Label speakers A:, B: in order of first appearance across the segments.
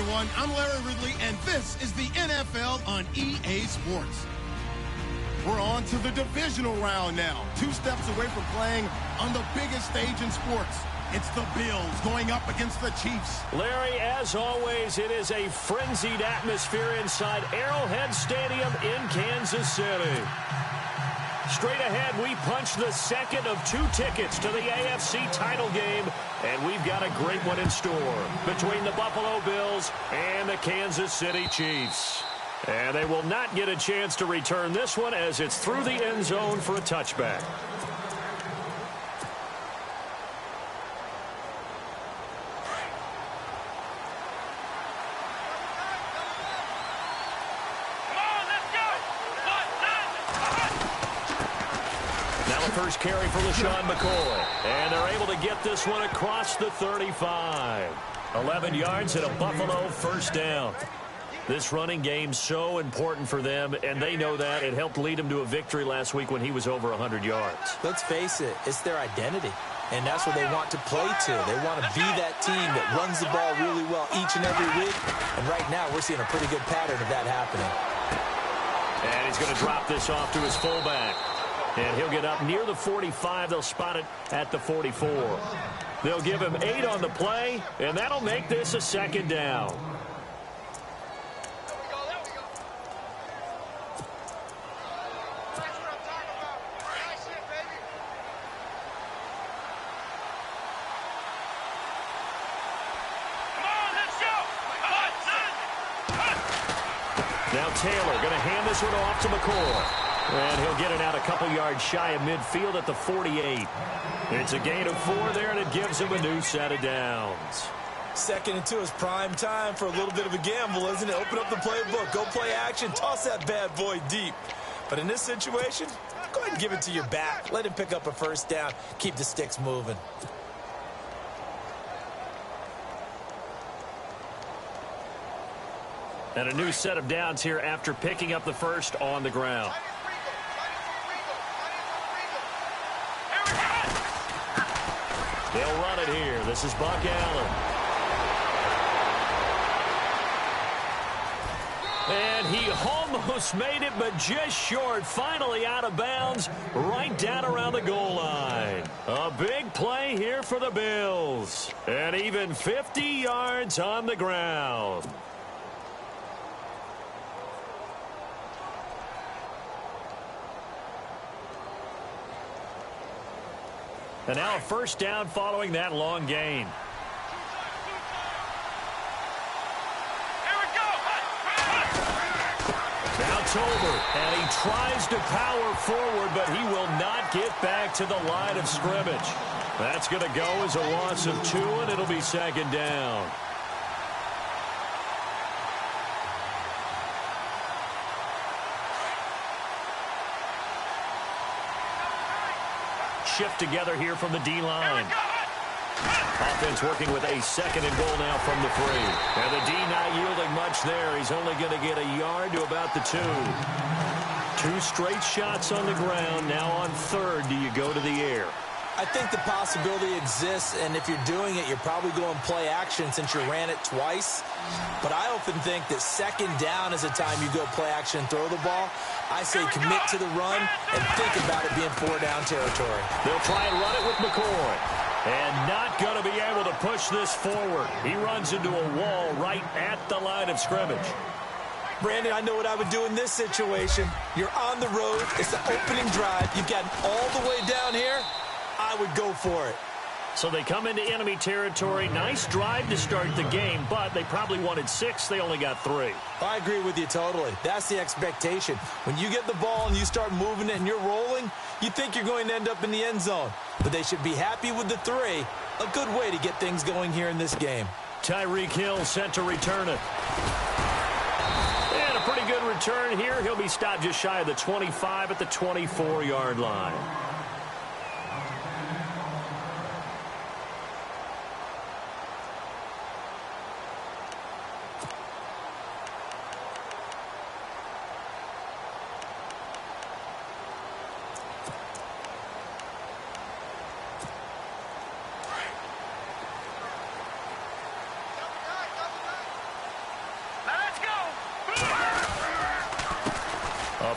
A: everyone. I'm Larry Ridley, and this is the NFL on EA Sports. We're on to the divisional round now. 2 steps away from playing on the biggest stage in sports. It's the Bills going up against the Chiefs.
B: Larry, as always, it is a frenzied atmosphere inside Arrowhead Stadium in Kansas City. Straight ahead, we punch the second of 2 tickets to the AFC title game, and we've got a great one in store between the Buffalo Bills and the Kansas City Chiefs. And they will not get a chance to return this one as it's through the end zone for a touchback. First carry for LaShawn McCoy. And they're able to get this one across the 35. 11 yards and a Buffalo first down. This running game so important for them, and they know that. It helped lead them to a victory last week when he was over 100 yards.
C: Let's face it, it's their identity. And that's what they want to play to. They want to be that team that runs the ball really well each and every week. And right now, we're seeing a pretty good pattern of that happening.
B: And he's going to drop this off to his fullback. And he'll get up near the 45. They'll spot it at the 44. They'll give him 8 on the play, and that'll make this a second down. Now Taylor going to hand this one off to McCoy. And he'll get it out a couple yards shy of midfield at the 48. It's a gain of 4 there, and it gives him a new set of downs.
C: 2nd and 2 is prime time for a little bit of a gamble, isn't it? Open up the playbook, go play action, toss that bad boy deep. But in this situation, go ahead and give it to your back. Let him pick up a first down. Keep the sticks moving.
B: And a new set of downs here after picking up the first on the ground. They'll run it here. This is Buck Allen. And he almost made it, but just short. Finally out of bounds, right down around the goal line. A big play here for the Bills. And even 50 yards on the ground. And now a first down following that long gain. Now Tolbert, and he tries to power forward, but he will not get back to the line of scrimmage. That's going to go as a loss of 2, and it'll be second down. Shift together here from the D-line. Offense working with a 2nd and goal now from the 3. And the D not yielding much there. He's only going to get a yard to about the 2. 2 straight shots on the ground. Now on 3rd, do you go to the air?
C: I think the possibility exists, and if you're doing it, you're probably going play action since you ran it twice. But I often think that 2nd down is the time you go play action and throw the ball. I say commit to the run and think about it being 4-down territory.
B: They'll try and run it with McCoy. And not going to be able to push this forward. He runs into a wall right at the line of scrimmage.
C: Brandon, I know what I would do in this situation. You're on the road. It's the opening drive. You've gotten all the way down here. I would go for it.
B: So they come into enemy territory. Nice drive to start the game, but they probably wanted 6. They only got 3.
C: I agree with you totally. That's the expectation. When you get the ball and you start moving it and you're rolling, you think you're going to end up in the end zone. But they should be happy with the 3. A good way to get things going here in this game.
B: Tyreek Hill sent to return it. And a pretty good return here. He'll be stopped just shy of the 25 at the 24-yard line.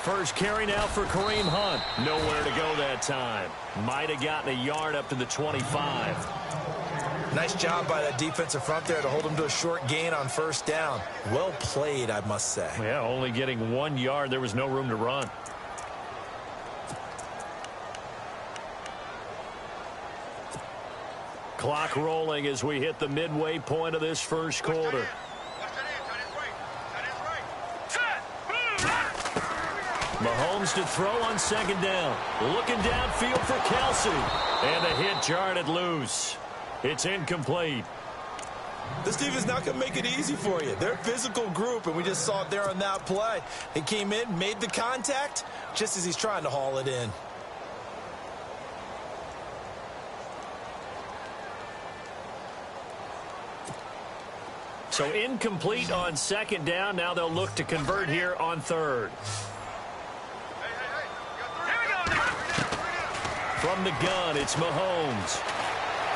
B: first carry now for Kareem Hunt. Nowhere to go that time. Might have gotten a yard up to the 25.
C: Nice job by that defensive front there to hold him to a short gain on first down. Well played, I must say.
B: Yeah, only getting 1 yard. There was no room to run. Clock rolling as we hit the midway point of this first quarter. Mahomes to throw on second down. Looking downfield for Kelsey. And a hit jarred loose. It's incomplete.
C: This team is not going to make it easy for you. They're a physical group, and we just saw it there on that play. He came in, made the contact, just as he's trying to haul it in.
B: So incomplete on second down. Now they'll look to convert here on third. From the gun, it's Mahomes.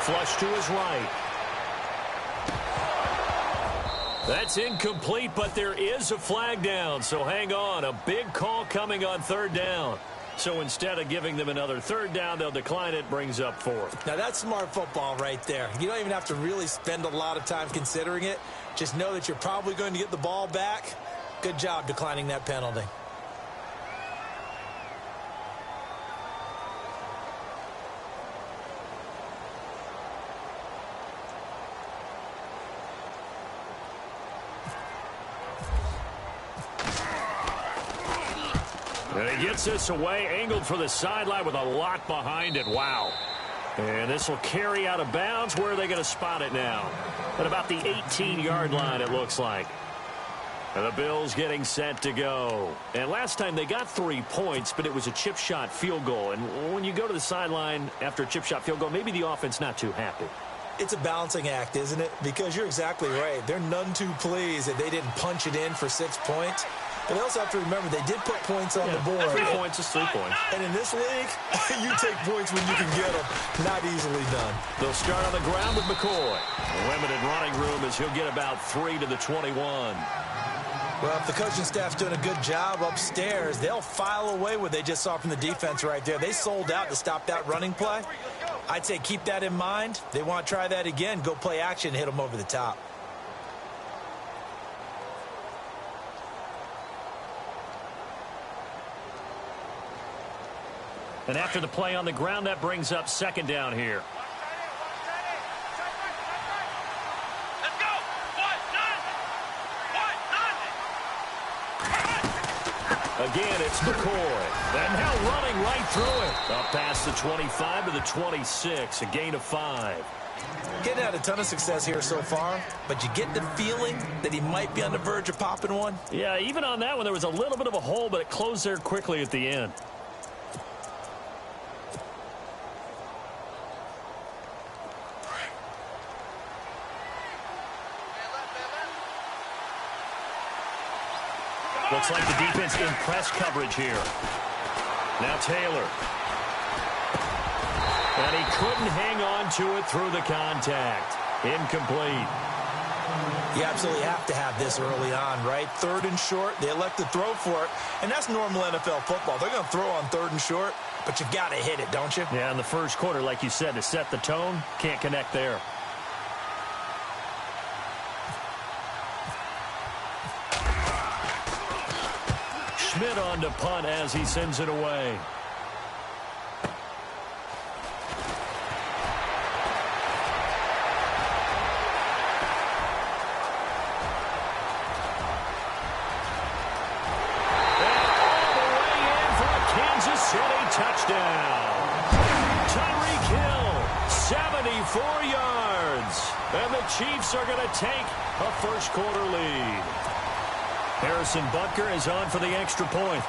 B: Flush to his right. That's incomplete, but there is a flag down, so hang on. A big call coming on third down. So instead of giving them another third down, they'll decline it, brings up fourth.
C: Now, that's smart football right there. You don't even have to really spend a lot of time considering it. Just know that you're probably going to get the ball back. Good job declining that penalty.
B: And he gets this away, angled for the sideline with a lot behind it. Wow. And this will carry out of bounds. Where are they going to spot it now? At about the 18-yard line, it looks like. And the Bills getting set to go. And last time they got 3 points, but it was a chip shot field goal. And when you go to the sideline after a chip shot field goal, maybe the offense not too happy.
C: It's a balancing act, isn't it? Because you're exactly right. They're none too pleased that they didn't punch it in for 6 points. But they also have to remember they did put points on the board.
B: 3 points is 3 points.
C: And in this league, you take points when you can get them. Not easily done.
B: They'll start on the ground with McCoy. Limited running room as he'll get about 3 to the 21.
C: Well, if the coaching staff's doing a good job upstairs, they'll file away what they just saw from the defense right there. They sold out to stop that running play. I'd say keep that in mind. They want to try that again. Go play action, hit them over the top.
B: And after the play on the ground, that brings up second down here. Again, it's McCoy. And now running right through it. Up past the 25 to the 26, a gain of 5.
C: Getting had a ton of success here so far, but you get the feeling that he might be on the verge of popping one.
B: Yeah, even on that one, there was a little bit of a hole, but it closed there quickly at the end. Looks like the defense in press coverage here. Now Taylor. And he couldn't hang on to it through the contact. Incomplete.
C: You absolutely have to have this early on, right? 3rd and short, they elect to throw for it. And that's normal NFL football. They're going to throw on 3rd and short, but you've got to hit it, don't you?
B: Yeah, in the first quarter, like you said, to set the tone, can't connect there. Schmidt on to punt as he sends it away. Touchdown. Tyreek Hill, 74 yards. And the Chiefs are going to take a first quarter lead. Harrison Butker is on for the extra point.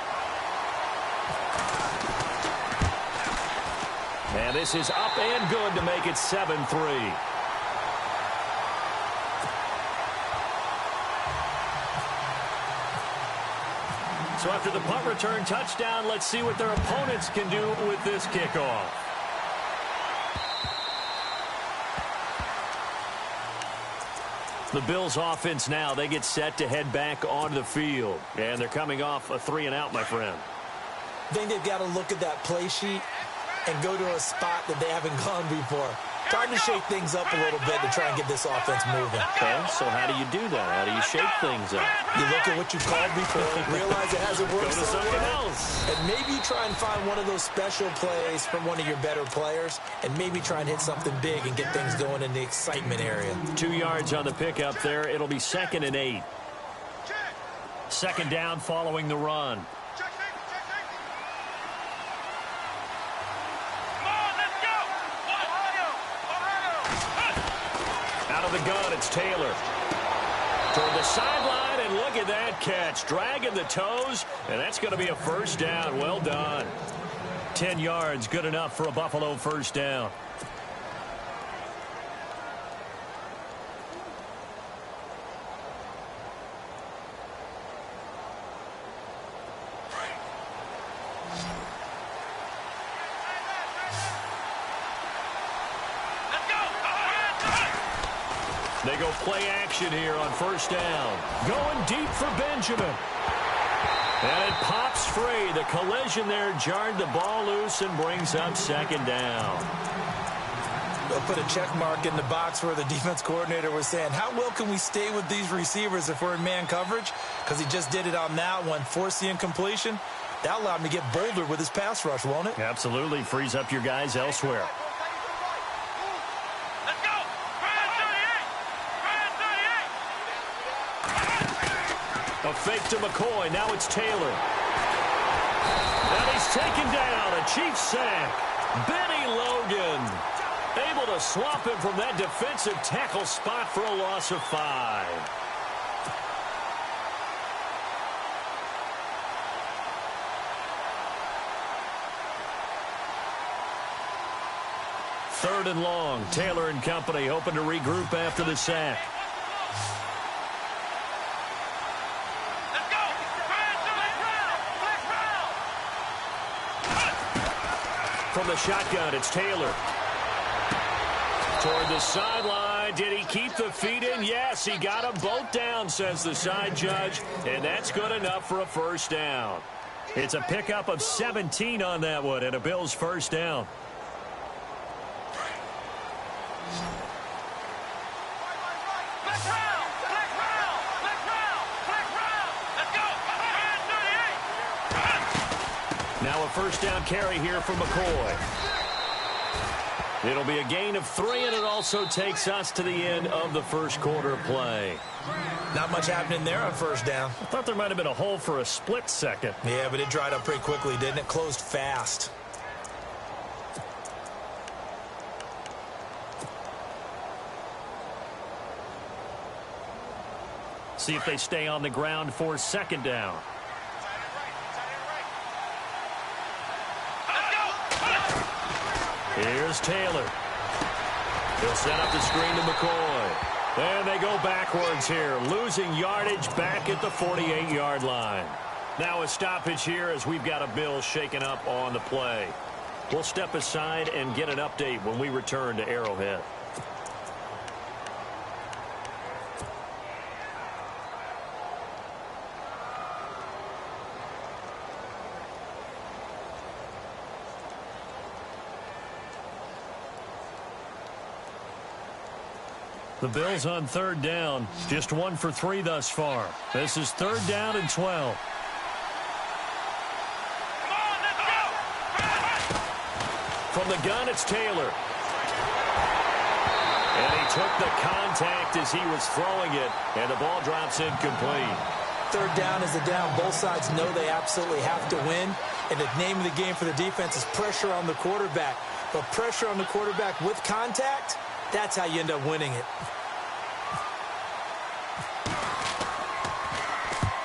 B: And this is up and good to make it 7-3. So after the punt return touchdown, let's see what their opponents can do with this kickoff. The Bills offense now, they get set to head back onto the field. And they're coming off a 3-and-out, my friend.
C: I think they've got to look at that play sheet and go to a spot that they haven't gone before. Time to shake things up a little bit to try and get this offense moving.
B: Okay, so how do you do that? How do you shake things up?
C: You look at what you called before, realize it hasn't worked
B: Go to
C: so
B: something
C: well,
B: else.
C: and maybe you try and find one of those special plays from one of your better players, and maybe try and hit something big and get things going in the excitement area.
B: 2 yards on the pickup there. It'll be 2nd and 8. 2nd down following the run. Out of the gun, it's Taylor. Toward the sideline, and look at that catch. Dragging the toes, and that's going to be a 1st down. Well done. 10 yards, good enough for a Buffalo 1st down. They go play action here on 1st down. Going deep for Benjamin. And it pops free. The collision there jarred the ball loose and brings up 2nd down.
C: They'll put a check mark in the box where the defense coordinator was saying, how well can we stay with these receivers if we're in man coverage? Because he just did it on that one, forced the incompletion. That allowed him to get bolder with his pass rush, won't it?
B: Absolutely. Frees up your guys elsewhere. A fake to McCoy. Now it's Taylor. And he's taken down. A Chiefs sack. Benny Logan able to swap him from that defensive tackle spot for a loss of 5. Third and long. Taylor and company hoping to regroup after the sack. From the shotgun, it's Taylor. Toward the sideline. Did he keep the feet in? Yes, he got them both down, says the side judge. And that's good enough for a 1st down. It's a pickup of 17 on that one and a Bills 1st down. Now a 1st down carry here for McCoy. It'll be a gain of 3, and it also takes us to the end of the 1st quarter play.
C: Not much happening there on 1st down.
B: I thought there might have been a hole for a split second.
C: Yeah, but it dried up pretty quickly, didn't it? Closed fast.
B: See if they stay on the ground for 2nd down. Here's Taylor. He'll set up the screen to McCoy. And they go backwards here, losing yardage back at the 48-yard line. Now a stoppage here as we've got a Bill shaken up on the play. We'll step aside and get an update when we return to Arrowhead. The Bills on 3rd down. Just 1 for 3 thus far. This is 3rd down and 12. From the gun, it's Taylor. And he took the contact as he was throwing it, and the ball drops incomplete.
C: 3rd down is the down. Both sides know they absolutely have to win, and the name of the game for the defense is pressure on the quarterback. But pressure on the quarterback with contact, that's how you end up winning it.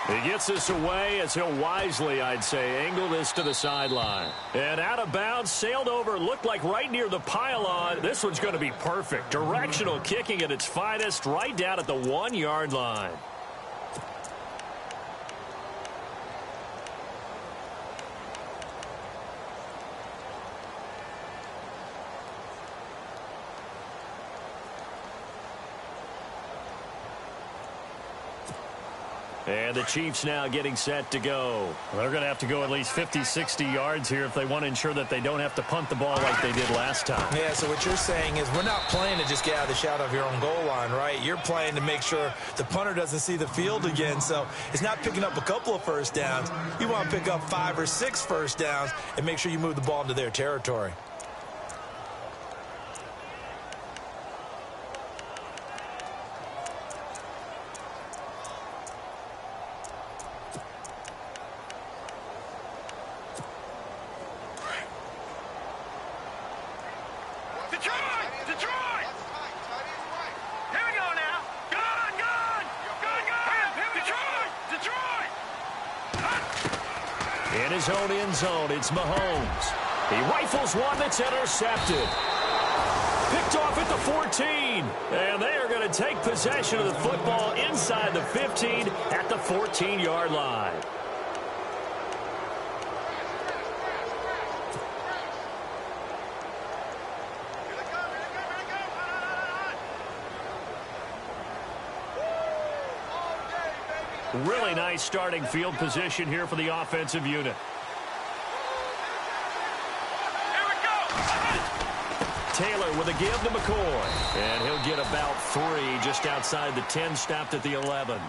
B: He gets this away as he'll wisely, I'd say, angle this to the sideline. And out of bounds, sailed over, looked like right near the pylon. This one's going to be perfect. Directional kicking at its finest, right down at the 1-yard line. And the Chiefs now getting set to go.
D: Well, they're going to have to go at least 50, 60 yards here if they want to ensure that they don't have to punt the ball like they did last time.
C: Yeah, so what you're saying is we're not playing to just get out of the shadow of your own goal line, right? You're playing to make sure the punter doesn't see the field again. So it's not picking up a couple of first downs. You want to pick up 5 or 6 first downs and make sure you move the ball into their territory.
B: In his own end zone, it's Mahomes. He rifles one that's intercepted. Picked off at the 14. And they are going to take possession of the football inside the 15 at the 14-yard line. Really nice starting field position here for the offensive unit.
E: Here we go.
B: Taylor with a give to McCoy. And he'll get about 3 just outside the 10, stopped at the 11.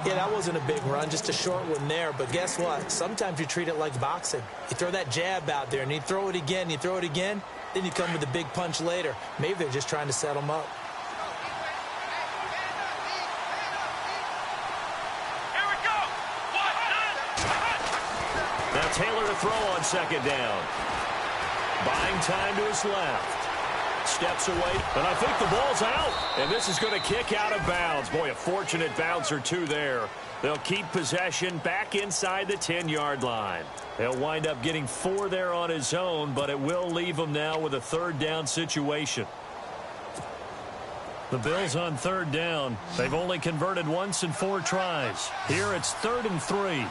C: Yeah, that wasn't a big run, just a short one there. But guess what? Sometimes you treat it like boxing. You throw that jab out there, and you throw it again, then you come with a big punch later. Maybe they're just trying to set them up.
B: Now Taylor to throw on second down. Buying time to his left. Steps away, and I think the ball's out. And this is going to kick out of bounds. Boy, a fortunate bounce or two there. They'll keep possession back inside the 10-yard line. They'll wind up getting 4 there on his own, but it will leave him now with a third down situation.
D: The Bills on third down. They've only converted once in 4 tries. Here it's 3rd and 3.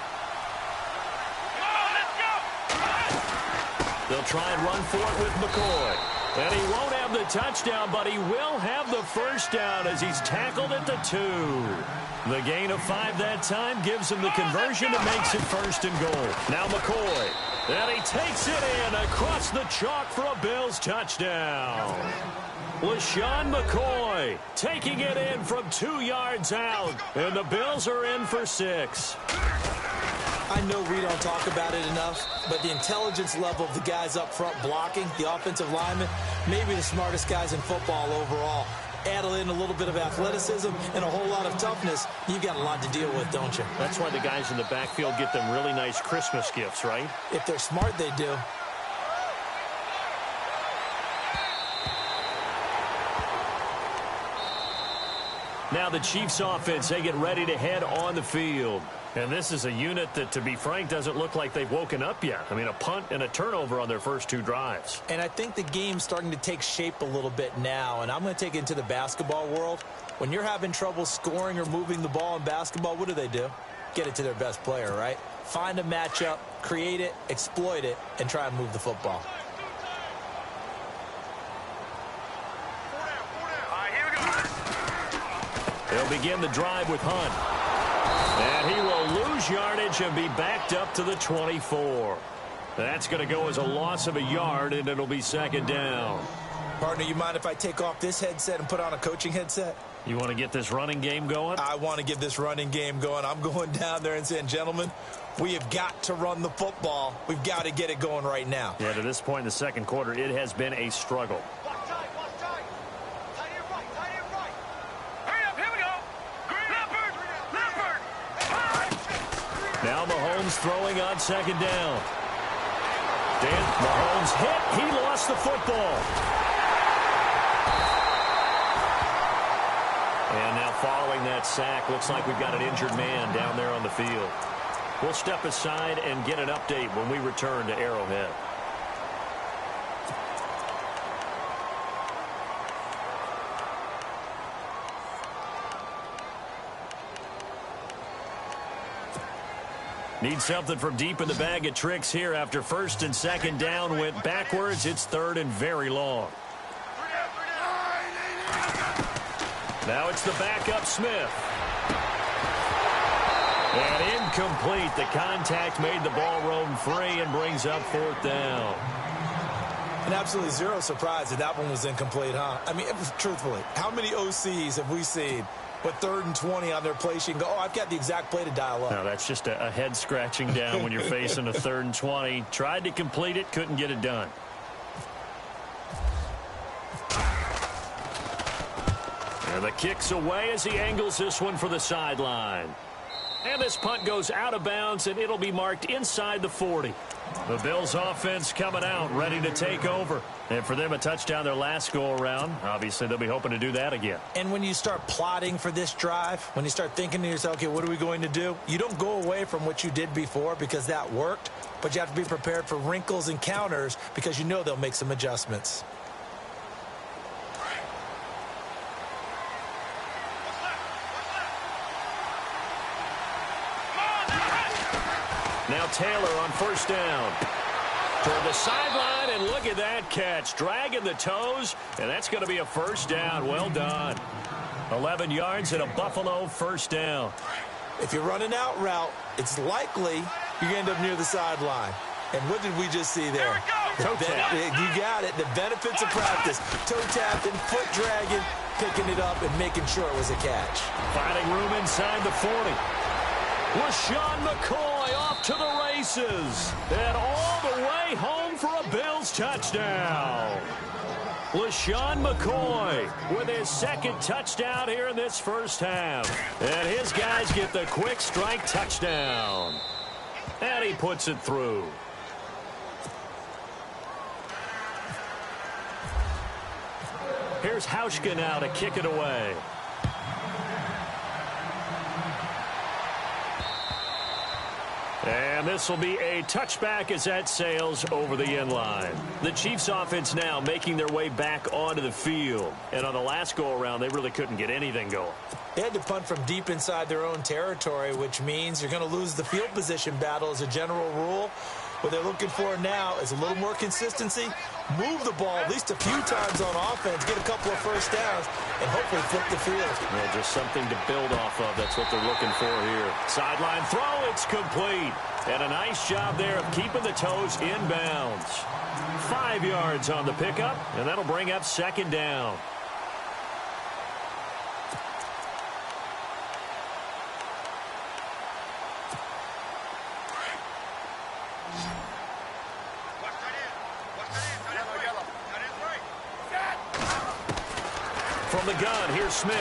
B: They'll try and run for it with McCoy. And he won't have the touchdown, but he will have the first down as he's tackled at the 2. The gain of 5 that time gives him the conversion and makes it 1st and goal. Now McCoy. And he takes it in across the chalk for a Bills touchdown. LaShawn McCoy taking it in from 2 yards out. And the Bills are in for 6.
C: I know we don't talk about it enough, but the intelligence level of the guys up front blocking, the offensive linemen, maybe the smartest guys in football overall. Add in a little bit of athleticism and a whole lot of toughness, you've got a lot to deal with, don't you?
D: That's why the guys in the backfield get them really nice Christmas gifts, right?
C: If they're smart, they do.
B: Now the Chiefs offense, they get ready to head on the field.
D: And this is a unit that, to be frank, doesn't look like they've woken up yet. I mean, a punt and a turnover on their first 2 drives.
C: And I think the game's starting to take shape a little bit now, and I'm going to take it into the basketball world. When you're having trouble scoring or moving the ball in basketball, what do? Get it to their best player, right? Find a matchup, create it, exploit it, and try and move the football.
B: They'll begin the drive with Hunt. And he will lose yardage and be backed up to the 24. That's going to go as a loss of a yard, and it'll be 2nd down.
C: Partner, you mind if I take off this headset and put on a coaching headset?
D: You want to get this running game going?
C: I want to get this running game going. I'm going down there and saying, gentlemen, we have got to run the football. We've got to get it going right now.
D: Yeah, to this point in the second quarter, it has been a struggle.
B: Now Mahomes throwing on 2nd down. Mahomes hit. He lost the football. And now following that sack, looks like we've got an injured man down there on the field. We'll step aside and get an update when we return to Arrowhead. Need something from deep in the bag of tricks here after 1st and 2nd down went backwards. It's 3rd and very long. Now it's the backup Smith. And incomplete. The contact made the ball roam free and brings up 4th down.
C: And absolutely zero surprise that that one was incomplete, huh? I mean, truthfully, how many OCs have we seen with 3rd and 20 on their play sheet and go, oh, I've got the exact play to dial up?
B: No, that's just a head scratching down when you're facing a 3rd and 20. Tried to complete it, couldn't get it done. And the kick's away as he angles this one for the sideline. And this punt goes out of bounds, and it'll be marked inside the 40. The Bills offense coming out, ready to take over. And for them, a touchdown their last go-around. Obviously, they'll be hoping to do that again.
C: And when you start plotting for this drive, when you start thinking to yourself, okay, what are we going to do? You don't go away from what you did before because that worked, but you have to be prepared for wrinkles and counters because you know they'll make some adjustments.
B: Now Taylor on 1st down. Toward the sideline, and look at that catch. Dragging the toes, and that's going to be a 1st down. Well done. 11 yards and a Buffalo 1st down.
C: If you're running out route, it's likely you're going to end up near the sideline. And what did we just see there?
B: Toe tap.
C: You got it. The benefits of practice. Toe tapping, foot dragging, picking it up, and making sure it was a catch.
B: Finding room inside the 40. LaShawn McCoy off to the races. And all the way home for a Bills touchdown. LaShawn McCoy with his 2nd touchdown here in this 1st half. And his guys get the quick strike touchdown. And he puts it through. Here's Hauschka now to kick it away. And this will be a touchback as that sails over the end line. The Chiefs offense now making their way back onto the field. And on the last go-around, they really couldn't get anything going.
C: They had to punt from deep inside their own territory, which means you're going to lose the field position battle as a general rule. What they're looking for now is a little more consistency, move the ball at least a few times on offense, get a couple of 1st downs, and hopefully flip the field.
B: Well, just something to build off of. That's what they're looking for here. Sideline throw, it's complete. And a nice job there of keeping the toes inbounds. 5 yards on the pickup, and that'll bring up 2nd down. From the gun, here's Smith.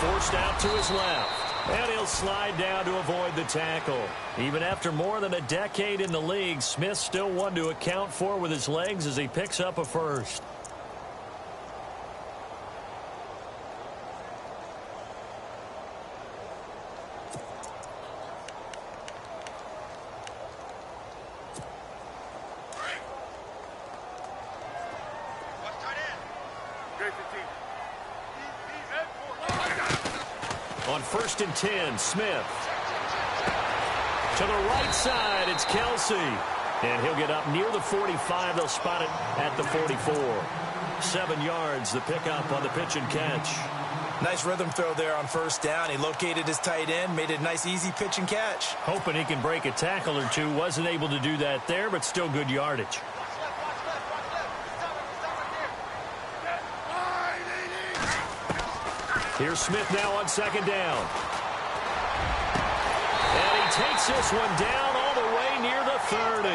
B: Forced out to his left. And he'll slide down to avoid the tackle. Even after more than a decade in the league, Smith still one to account for with his legs as he picks up a 1st. On 1st and 10, Smith. To the right side, it's Kelsey. And he'll get up near the 45. They'll spot it at the 44. 7 yards, the pickup on the pitch and catch.
C: Nice rhythm throw there on 1st down. He located his tight end, made it a nice, easy pitch and catch.
B: Hoping he can break a tackle or two. Wasn't able to do that there, but still good yardage. Here's Smith now on 2nd down. And he takes this one down all the way near the 30.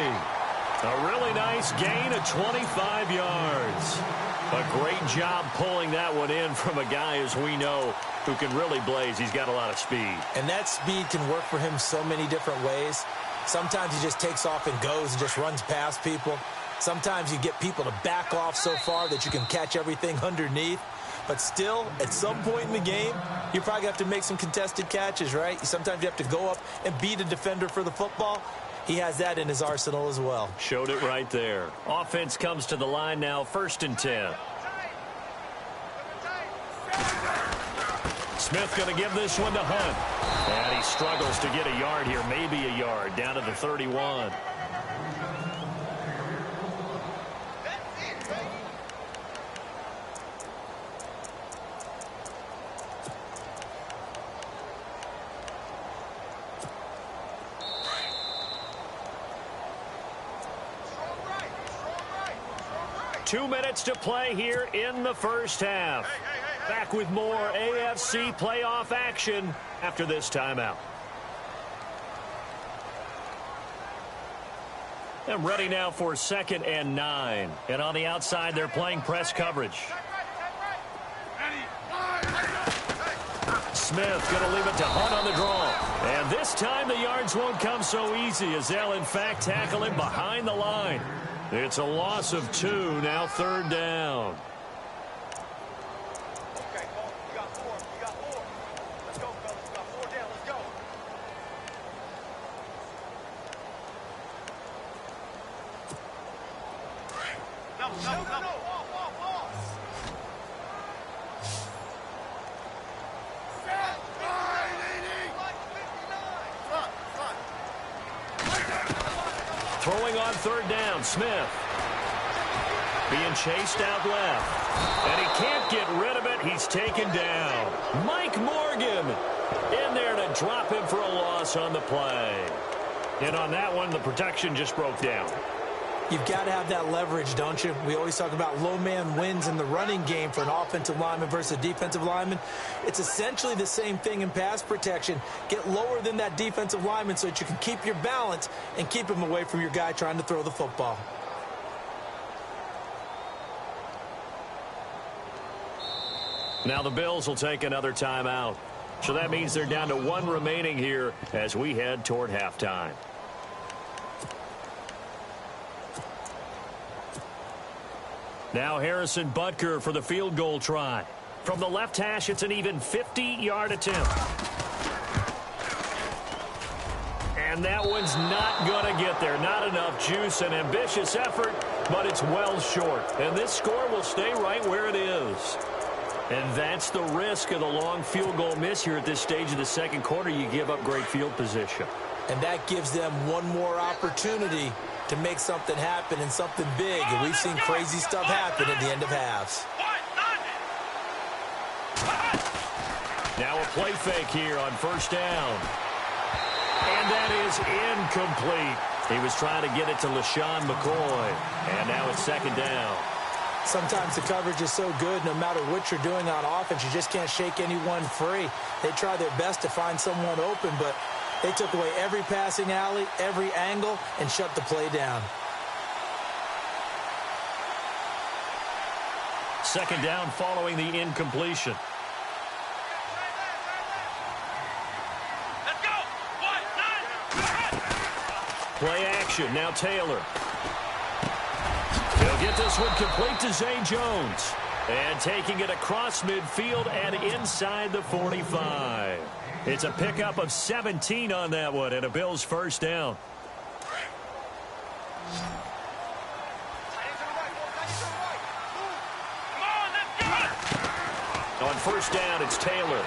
B: A really nice gain of 25 yards. A great job pulling that one in from a guy, as we know, who can really blaze. He's got a lot of speed.
C: And that speed can work for him so many different ways. Sometimes he just takes off and goes and just runs past people. Sometimes you get people to back off so far that you can catch everything underneath. But still, at some point in the game, you probably have to make some contested catches, right? Sometimes you have to go up and beat a defender for the football. He has that in his arsenal as well.
B: Showed it right there. Offense comes to the line now, 1st and 10. Smith going to give this one to Hunt. And he struggles to get a yard here, maybe a yard, down to the 31. 2 minutes to play here in the first half. Back with more AFC playoff action after this timeout. And ready now for 2nd and 9. And on the outside, they're playing press coverage. Smith going to leave it to Hunt on the draw. And this time the yards won't come so easy as they'll, in fact, tackle him behind the line. It's a loss of 2, now 3rd down.
E: Okay, Cole, you got 4. You got 4. Let's go, fellas. We got 4 down. Let's go. No.
B: Throwing on 3rd down, Smith. Being chased out left. And he can't get rid of it. He's taken down. Mike Morgan in there to drop him for a loss on the play. And on that one, the protection just broke down.
C: You've got to have that leverage, don't you? We always talk about low man wins in the running game for an offensive lineman versus a defensive lineman. It's essentially the same thing in pass protection. Get lower than that defensive lineman so that you can keep your balance and keep him away from your guy trying to throw the football.
B: Now the Bills will take another timeout. So that means they're down to 1 remaining here as we head toward halftime. Now Harrison Butker for the field goal try. From the left hash, it's an even 50-yard attempt. And that one's not going to get there. Not enough juice. An ambitious effort, but it's well short. And this score will stay right where it is. And that's the risk of the long field goal miss here at this stage of the second quarter. You give up great field position.
C: And that gives them one more opportunity to make something happen and something big. And we've seen crazy stuff happen at the end of halves.
B: Now a play fake here on 1st down. And that is incomplete. He was trying to get it to LaShawn McCoy. And now it's 2nd down.
C: Sometimes the coverage is so good, no matter what you're doing on offense, you just can't shake anyone free. They try their best to find someone open, but they took away every passing alley, every angle, and shut the play down.
B: 2nd down following the incompletion.
E: Let's go. 1, 9.
B: Play action. Now Taylor. He'll get this one complete to Zay Jones. And taking it across midfield and inside the 45. It's a pickup of 17 on that one and a Bills 1st down. On 1st down, it's Taylor.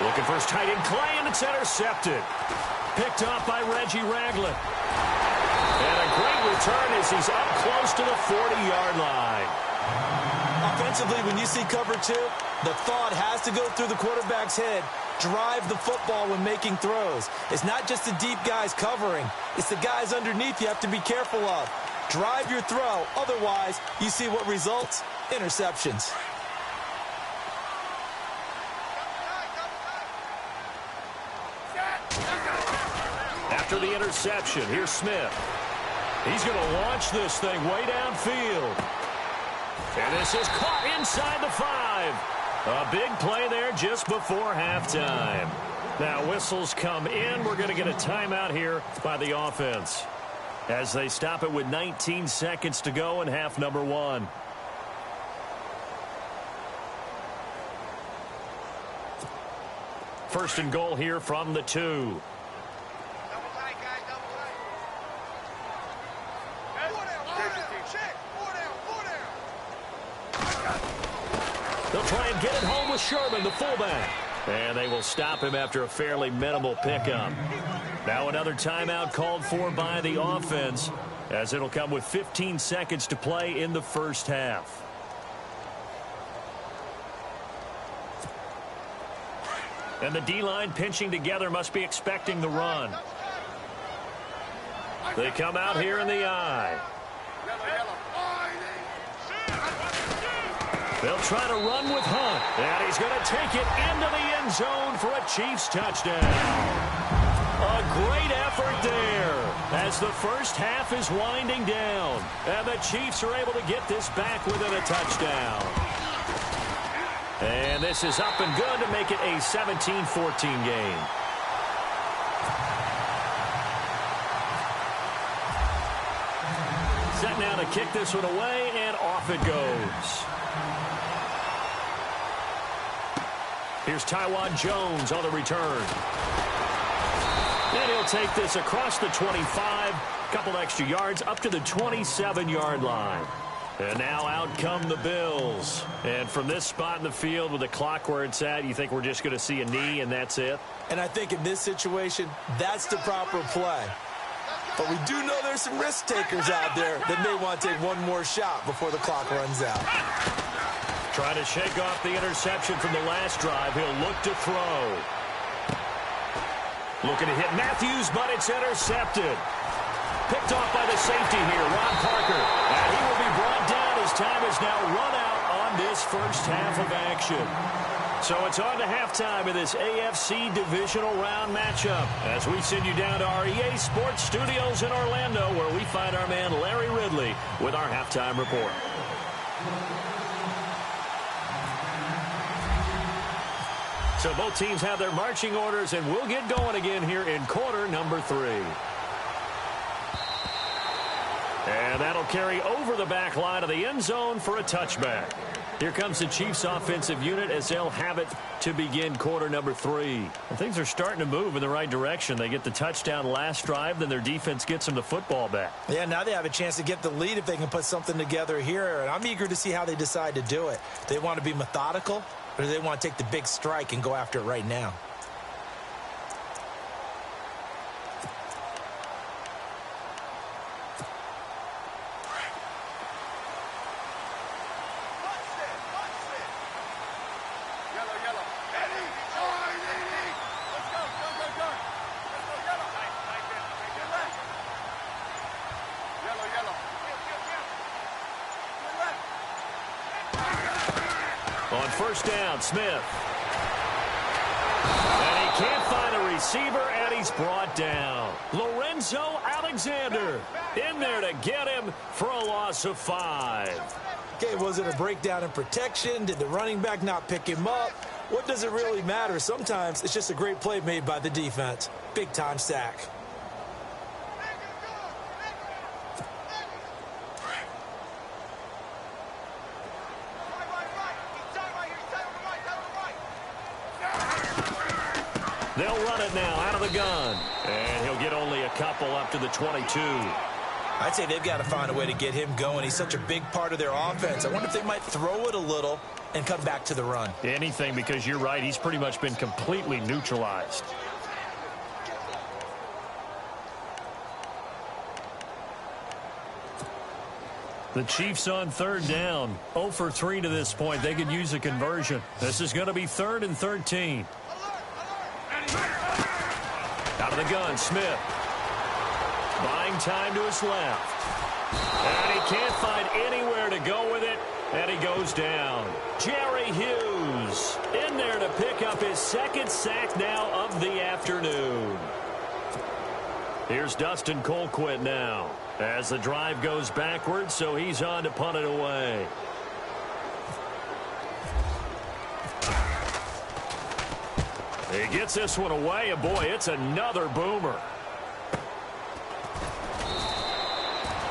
B: Looking for his tight end, Clay, and it's intercepted. Picked off by Reggie Ragland. And a great return as he's up close to the 40-yard line.
C: Offensively, when you see cover 2, the thought has to go through the quarterback's head. Drive the football when making throws. It's not just the deep guys covering. It's the guys underneath you have to be careful of. Drive your throw. Otherwise, you see what results? Interceptions.
B: After the interception, here's Smith. He's going to launch this thing way downfield. And this is caught inside the 5. A big play there just before halftime. Now whistles come in. We're going to get a timeout here by the offense as they stop it with 19 seconds to go in half number 1. First and goal here from the 2. They'll try and get it home with Sherman, the fullback. And they will stop him after a fairly minimal pickup. Now another timeout called for by the offense as it'll come with 15 seconds to play in the first half. And the D-line pinching together must be expecting the run. They come out here in the I. They'll try to run with Hunt, and he's going to take it into the end zone for a Chiefs touchdown. A great effort there as the first half is winding down, and the Chiefs are able to get this back within a touchdown. And this is up and good to make it a 17-14 game. Set now to kick this one away, and off it goes. Here's Tywan Jones on the return. And he'll take this across the 25, couple extra yards up to the 27-yard line. And now out come the Bills. And from this spot in the field with the clock where it's at, you think we're just going to see a knee and that's it?
C: And I think in this situation, that's the proper play. But we do know there's some risk takers out there that may want to take one more shot before the clock runs out.
B: Trying to shake off the interception from the last drive. He'll look to throw. Looking to hit Matthews, but it's intercepted. Picked off by the safety here, Ron Parker. And he will be brought down as time is now run out on this first half of action. So it's on to halftime of this AFC Divisional Round matchup as we send you down to our EA Sports Studios in Orlando where we find our man Larry Ridley with our halftime report. So both teams have their marching orders, and we'll get going again here in quarter number 3. And that'll carry over the back line of the end zone for a touchback. Here comes the Chiefs offensive unit as they'll have it to begin quarter number 3. And things are starting to move in the right direction. They get the touchdown last drive, then their defense gets them the football back.
C: Yeah, now they have a chance to get the lead if they can put something together here. And I'm eager to see how they decide to do it. They want to be methodical, or do they want to take the big strike and go after it right now?
B: On first down, Smith. And he can't find a receiver, and he's brought down. Lorenzo Alexander in there to get him for a loss of 5.
C: Okay, was it a breakdown in protection? Did the running back not pick him up? What does it really matter? Sometimes it's just a great play made by the defense. Big-time sack.
B: They'll run it now out of the gun. And he'll get only a couple up to the 22.
C: I'd say they've got to find a way to get him going. He's such a big part of their offense. I wonder if they might throw it a little and come back to the run.
B: Anything, because you're right. He's pretty much been completely neutralized. The Chiefs on third down. 0 for 3 to this point. They could use a conversion. This is going to be 3rd and 13. Out of the gun, Smith. Buying time to his left. And he can't find anywhere to go with it, and he goes down. Jerry Hughes in there to pick up his 2nd sack now of the afternoon. Here's Dustin Colquitt now as the drive goes backwards, so he's on to punt it away. He gets this one away, and boy, it's another boomer.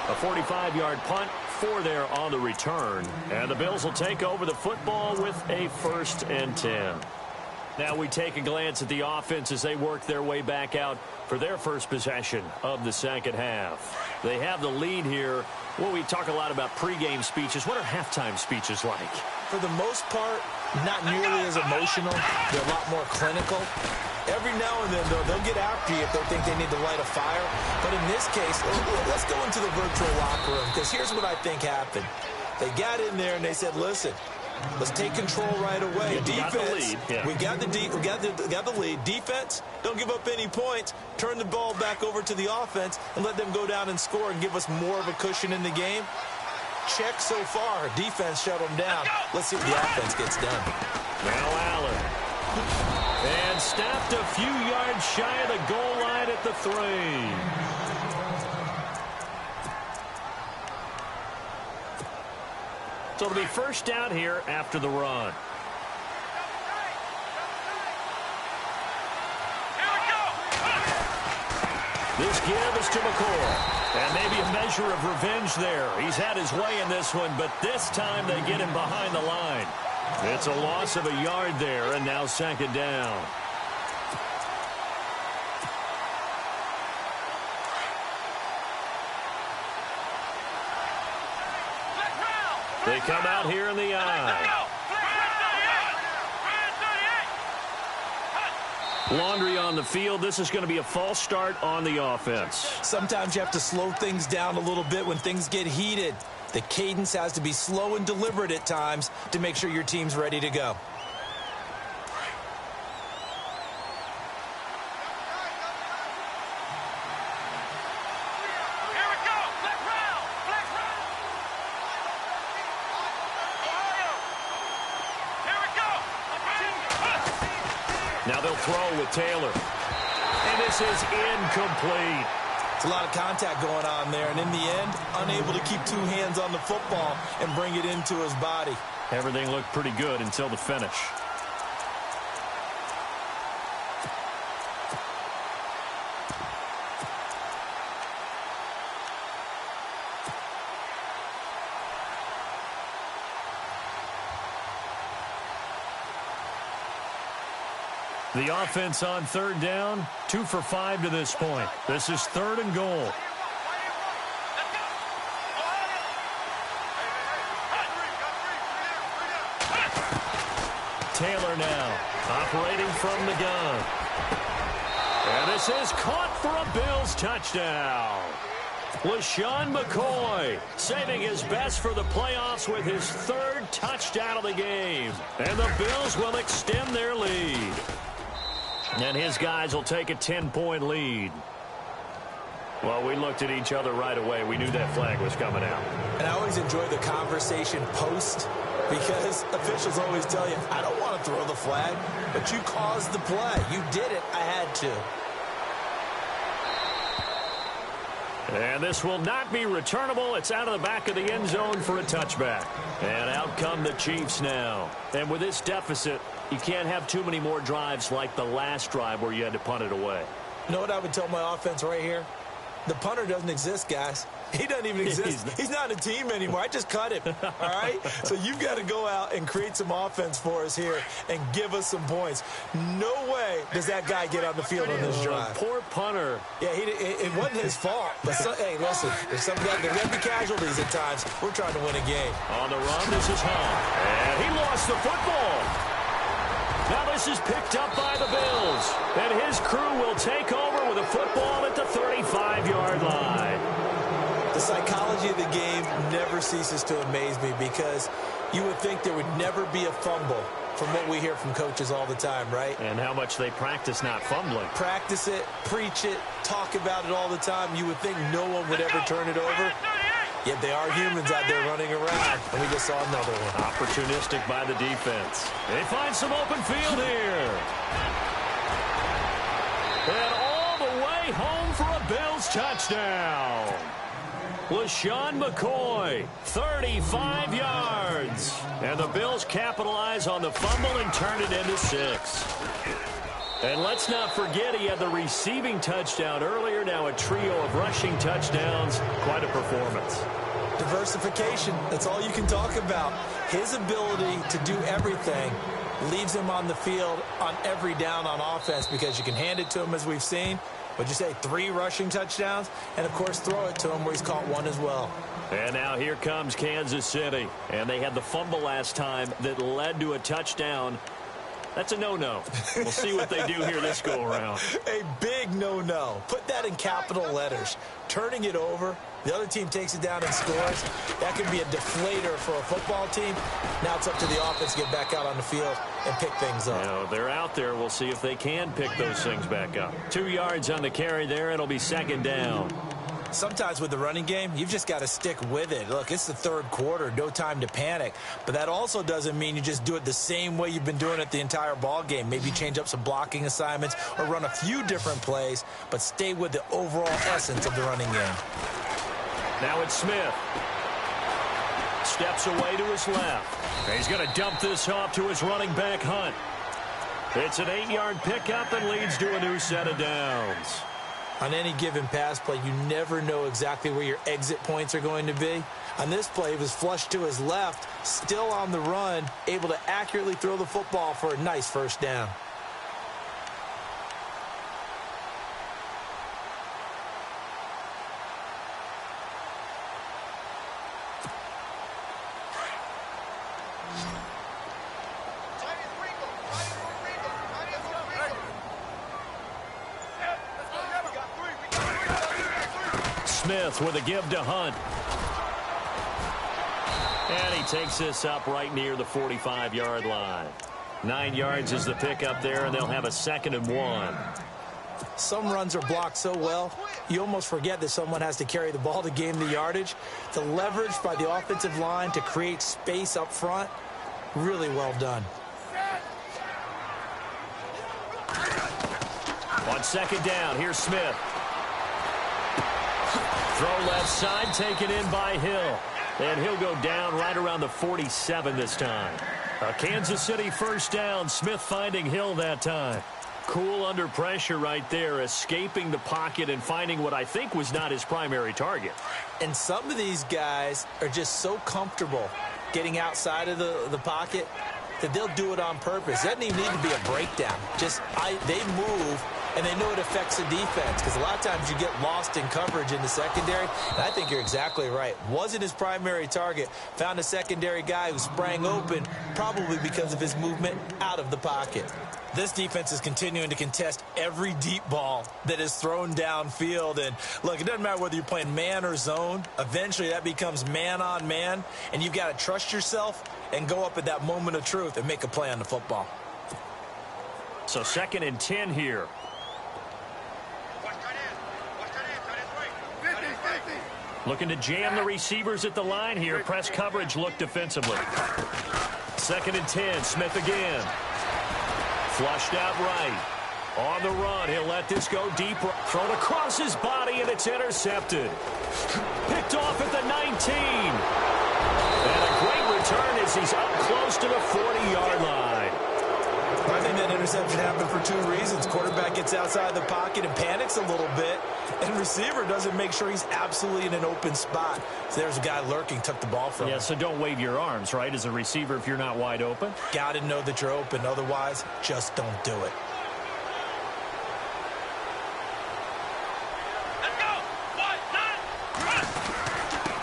B: A 45-yard punt, 4 there on the return. And the Bills will take over the football with a 1st and 10. Now we take a glance at the offense as they work their way back out for their first possession of the second half. They have the lead here. Well, we talk a lot about pregame speeches. What are halftime speeches like?
C: For the most part, not nearly as emotional. They're a lot more clinical. Every now and then, though, they'll get after you if they think they need to light a fire. But in this case, let's go into the virtual locker room, because here's what I think happened. They got in there and they said, listen, Let's take control right away.
D: Yeah,
C: Defense,
D: got the lead. Yeah.
C: we got the lead. Defense, don't give up any points. Turn the ball back over to the offense and let them go down and score and give us more of a cushion in the game. Check so far. Defense shut them down. Let's see what the offense gets done.
B: Now Allen. And stopped a few yards shy of the goal line at the 3. So it'll be first down here after the run. This give is to McCoy. And maybe a measure of revenge there. He's had his way in this one, but this time they get him behind the line. It's a loss of a yard there, and now second down. They come out here in the eye. Laundry on the field. This is going to be a false start on the offense.
C: Sometimes you have to slow things down a little bit when things get heated. The cadence has to be slow and deliberate at times to make sure your team's ready to go.
B: Now they'll throw with Taylor. And this is incomplete.
C: It's a lot of contact going on there, and in the end, unable to keep two hands on the football and bring it into his body.
B: Everything looked pretty good until the finish. The offense on third down, 2 for 5 to this point. This is 3rd and goal. Taylor now, operating from the gun. And this is caught for a Bills touchdown. LaShawn McCoy saving his best for the playoffs with his 3rd touchdown of the game. And the Bills will extend their lead. And his guys will take a 10-point lead. Well, we looked at each other right away. We knew that flag was coming out.
C: And I always enjoy the conversation post because officials always tell you, I don't want to throw the flag, but you caused the play. You did it. I had to.
B: And this will not be returnable. It's out of the back of the end zone for a touchback. And out come the Chiefs now. And with this deficit, you can't have too many more drives like the last drive where you had to punt it away.
C: You know what I would tell my offense right here? The punter doesn't exist, guys. He doesn't even exist. He's not a team anymore. I just cut him, all right? So you've got to go out and create some offense for us here and give us some points. No way does that guy get on the field on this drive.
B: Poor punter.
C: Yeah, it wasn't his fault. But hey, listen, there's there got to be casualties at times. We're trying to win a game.
B: On the run, this is Hunt. And he lost the football. Now this is picked up by the Bills. And his crew will take over with a football at the 35-yard line.
C: The psychology of the game never ceases to amaze me because you would think there would never be a fumble from what we hear from coaches all the time, right?
B: And how much they practice not fumbling.
C: Practice it, preach it, talk about it all the time. You would think no one would ever turn it over. Yet they are humans out there running around, and we just saw another one.
B: Opportunistic by the defense. They find some open field here. And all the way home for a Bills touchdown. LaShawn McCoy, 35 yards. And the Bills capitalize on the fumble and turn it into 6. And let's not forget he had the receiving touchdown earlier. Now a trio of rushing touchdowns. Quite a performance.
C: Diversification, that's all you can talk about. His ability to do everything leaves him on the field on every down on offense because you can hand it to him as we've seen. What'd you say, 3 rushing touchdowns? And, of course, throw it to him where he's caught 1 as well.
B: And now here comes Kansas City. And they had the fumble last time that led to a touchdown.
D: That's a no-no. We'll see what they do here this go-around.
C: A big no-no. Put that in capital letters. Turning it over, the other team takes it down and scores. That can be a deflator for a football team. Now it's up to the offense to get back out on the field and pick things up.
D: Now, they're out there. We'll see if they can pick those things back up. 2 yards on the carry there. It'll be second down.
C: Sometimes with the running game, you've just got to stick with it. Look, it's the third quarter, no time to panic. But that also doesn't mean you just do it the same way you've been doing it the entire ball game. Maybe change up some blocking assignments or run a few different plays, but stay with the overall essence of the running game.
D: Now it's Smith. Steps away to his left. He's going to dump this off to his running back, Hunt. It's an 8-yard pickup and leads to a new set of downs.
C: On any given pass play, you never know exactly where your exit points are going to be. On this play, he was flushed to his left, still on the run, able to accurately throw the football for a nice first down.
D: Smith with a give to Hunt. And he takes this up right near the 45-yard line. 9 yards is the pickup there, and they'll have a 2nd and 1.
C: Some runs are blocked so well, you almost forget that someone has to carry the ball to gain the yardage. The leverage by the offensive line to create space up front, really well done.
D: On second down, here's Smith. Throw left side, taken in by Hill. And he'll go down right around the 47 this time. A Kansas City first down. Smith finding Hill that time. Cool under pressure right there, escaping the pocket and finding what I think was not his primary target.
C: And some of these guys are just so comfortable getting outside of the pocket that they'll do it on purpose. It doesn't even need to be a breakdown. They move, and they know it affects the defense, because a lot of times you get lost in coverage in the secondary, and I think you're exactly right. Wasn't his primary target. Found a secondary guy who sprang open, probably because of his movement out of the pocket. This defense is continuing to contest every deep ball that is thrown downfield. And, look, it doesn't matter whether you're playing man or zone. Eventually that becomes man on man, and you've got to trust yourself and go up at that moment of truth and make a play on the football.
D: So 2nd and 10 here. Looking to jam the receivers at the line here. Press coverage look defensively. 2nd and 10. Smith again. Flushed out right. On the run. He'll let this go deep. Thrown across his body, and it's intercepted. Picked off at the 19. And a great return as he's up close to the 40-yard line.
C: I think that interception happened for 2 reasons. Quarterback gets outside the pocket and panics a little bit, and receiver doesn't make sure he's absolutely in an open spot. So there's a guy lurking, took the ball from him.
D: Yeah, so don't wave your arms, right, as a receiver if you're not wide open.
C: Got to know that you're open. Otherwise, just don't do it.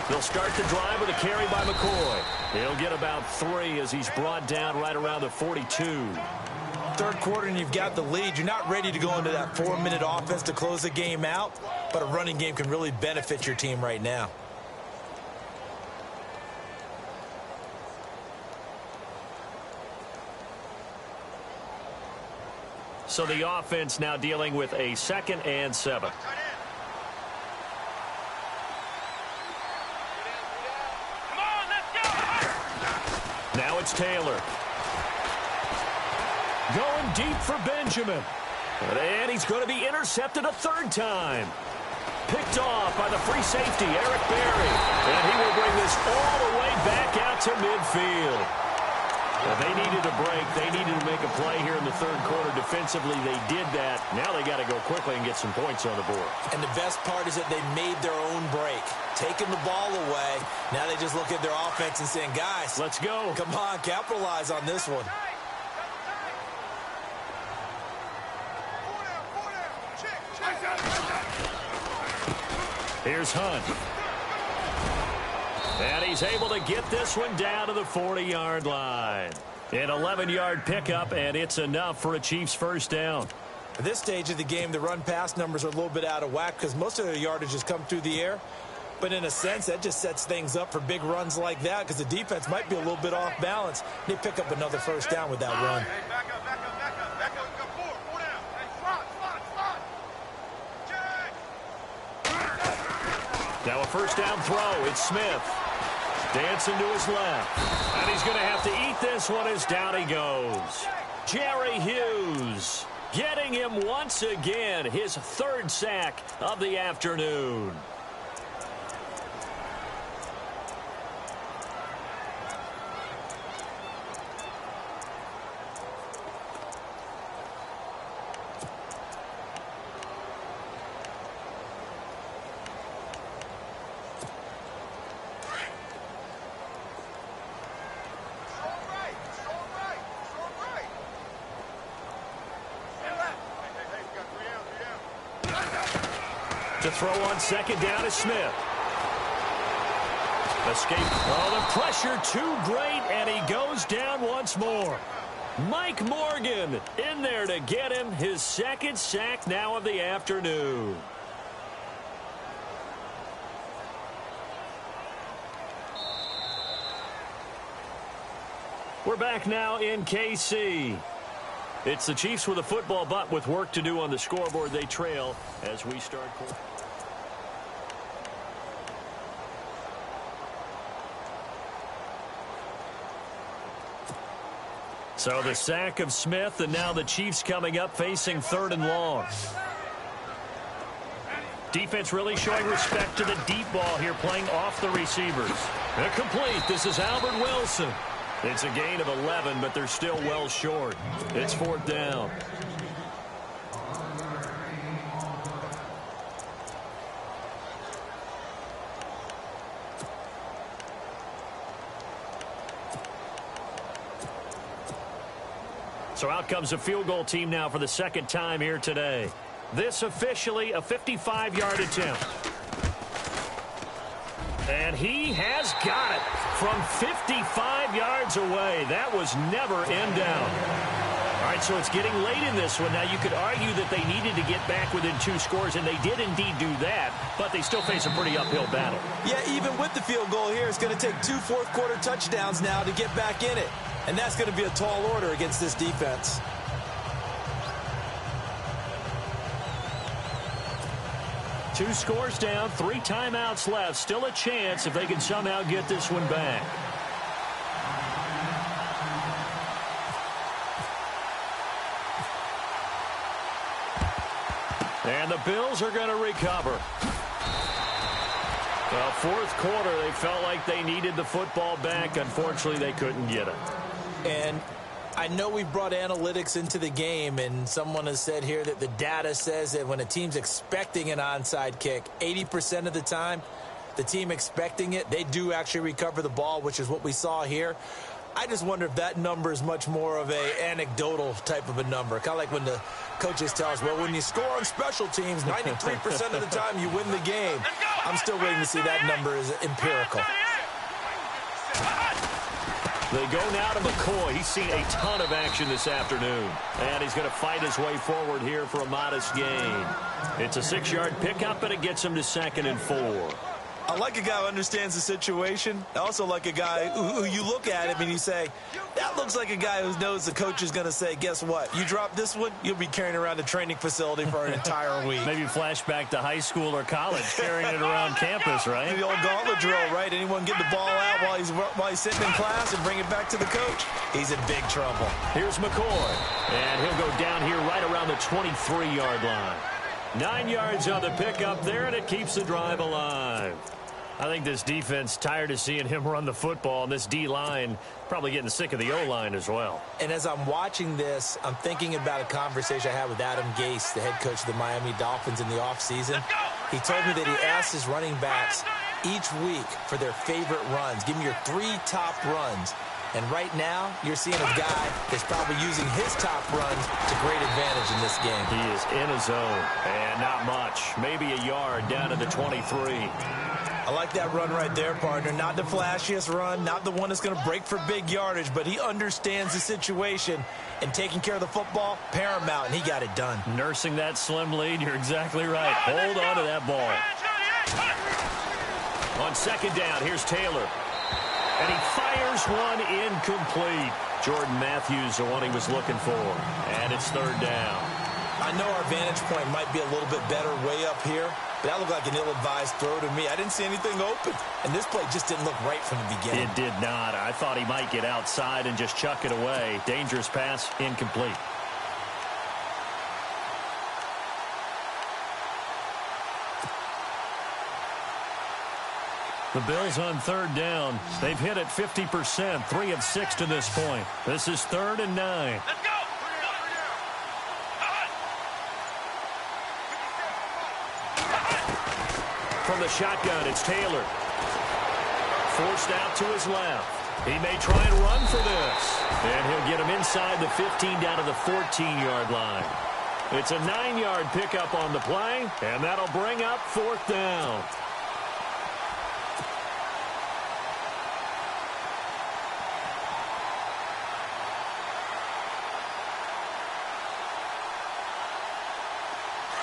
D: They'll start the drive with a carry by McCoy. He'll get about 3 as he's brought down right around the 42.
C: Third quarter and you've got the lead. You're not ready to go into that 4-minute offense to close the game out, but a running game can really benefit your team right now.
D: So the offense now dealing with a 2nd and 7. Now it's Taylor. Going deep for Benjamin. And he's going to be intercepted a 3rd time. Picked off by the free safety, Eric Berry. And he will bring this all the way back out to midfield. They needed a break. They needed to make a play here in the 3rd quarter. Defensively, they did that. Now they got to go quickly and get some points on the board.
C: And the best part is that they made their own break. Taking the ball away. Now they just look at their offense and saying, guys,
D: let's go.
C: Come on, capitalize on this one.
D: Here's Hunt. And he's able to get this one down to the 40-yard line.
B: An 11-yard pickup, and it's enough for a Chiefs first down.
C: At this stage of the game, the run-pass numbers are a little bit out of whack because most of their yardage has come through the air. But in a sense, that just sets things up for big runs like that because the defense might be a little bit off balance. They pick up another first down with that run.
E: Hey, back up. We've got four down. Hey, slot. Check.
B: Now a first down throw. It's Smith. Dancing to his left. And he's going to have to eat this one as down he goes. Jerry Hughes getting him once again, his third sack of the afternoon. To throw on second down is Smith. Escape. Oh, the pressure too great, and he goes down once more. Mike Morgan in there to get him his second sack now of the afternoon. We're back now in KC. It's the Chiefs with a football, but with work to do on the scoreboard. They trail as we start. So the sack of Smith, and now the Chiefs coming up facing 3rd and long. Defense really showing respect to the deep ball here, playing off the receivers. Complete. This is Albert Wilson. It's a gain of 11, but they're still well short. It's 4th down. So out comes a field goal team now for the second time here today. This officially a 55-yard attempt. And he has got it from 55 yards away. That was never in down. All right, so it's getting late in this one. Now, you could argue that they needed to get back within 2 scores, and they did indeed do that, but they still face a pretty uphill battle.
C: Yeah, even with the field goal here, it's going to take 2 fourth-quarter touchdowns now to get back in it. And that's going to be a tall order against this defense.
B: Two scores down, 3 timeouts left. Still a chance if they can somehow get this one back. And the Bills are going to recover. Well, 4th quarter, they felt like they needed the football back. Unfortunately, they couldn't get it.
C: And I know we've brought analytics into the game, and someone has said here that the data says that when a team's expecting an onside kick, 80% of the time, the team expecting it, they do actually recover the ball, which is what we saw here. I just wonder if that number is much more of a anecdotal type of a number. Kind of like when the coaches tell us, well, when you score on special teams, 93% of the time you win the game. I'm still waiting to see that number is empirical.
B: They go now to McCoy. He's seen a ton of action this afternoon. And he's going to fight his way forward here for a modest gain. It's a 6-yard pickup, and it gets him to 2nd and 4.
C: I like a guy who understands the situation. I also like a guy who you look at him and you say, that looks like a guy who knows the coach is going to say, guess what? You drop this one, you'll be carrying around the training facility for an entire week.
B: Maybe flashback to high school or college, carrying it around campus, right?
C: The old gauntlet drill, right? Anyone get the ball out while he's sitting in class and bring it back to the coach? He's in big trouble.
B: Here's McCoy, and he'll go down here right around the 23-yard line. 9 yards on the pickup there, and it keeps the drive alive. I think this defense tired of seeing him run the football, and this D-line probably getting sick of the O-line as well.
C: And as I'm watching this, I'm thinking about a conversation I had with Adam Gase, the head coach of the Miami Dolphins in the offseason. He told me that he asked his running backs each week for their favorite runs. Give me your 3 top runs. And right now, you're seeing a guy that's probably using his top runs to great advantage in this game.
B: He is in a zone, and not much. Maybe a yard down to the 23.
C: I like that run right there, partner. Not the flashiest run, not the one that's going to break for big yardage, but he understands the situation, and taking care of the football, paramount, and he got it done.
D: Nursing that slim lead, you're exactly right. Hold on to that ball. On second down, here's Taylor. And he fires one incomplete. Jordan Matthews, the one he was looking for. And it's third down.
C: I know our vantage point might be a little bit better way up here, but that looked like an ill-advised throw to me. I didn't see anything open, and this play just didn't look right from the beginning.
D: It did not. I thought he might get outside and just chuck it away. Dangerous pass, incomplete. The Bills on third down. They've hit it 50%, 3 of 6 to this point. This is 3rd and 9.
E: Let's go.
B: From the shotgun, it's Taylor. Forced out to his left. He may try and run for this. And he'll get him inside the 15 down to the 14-yard line. It's a 9-yard pickup on the play, and that'll bring up 4th down.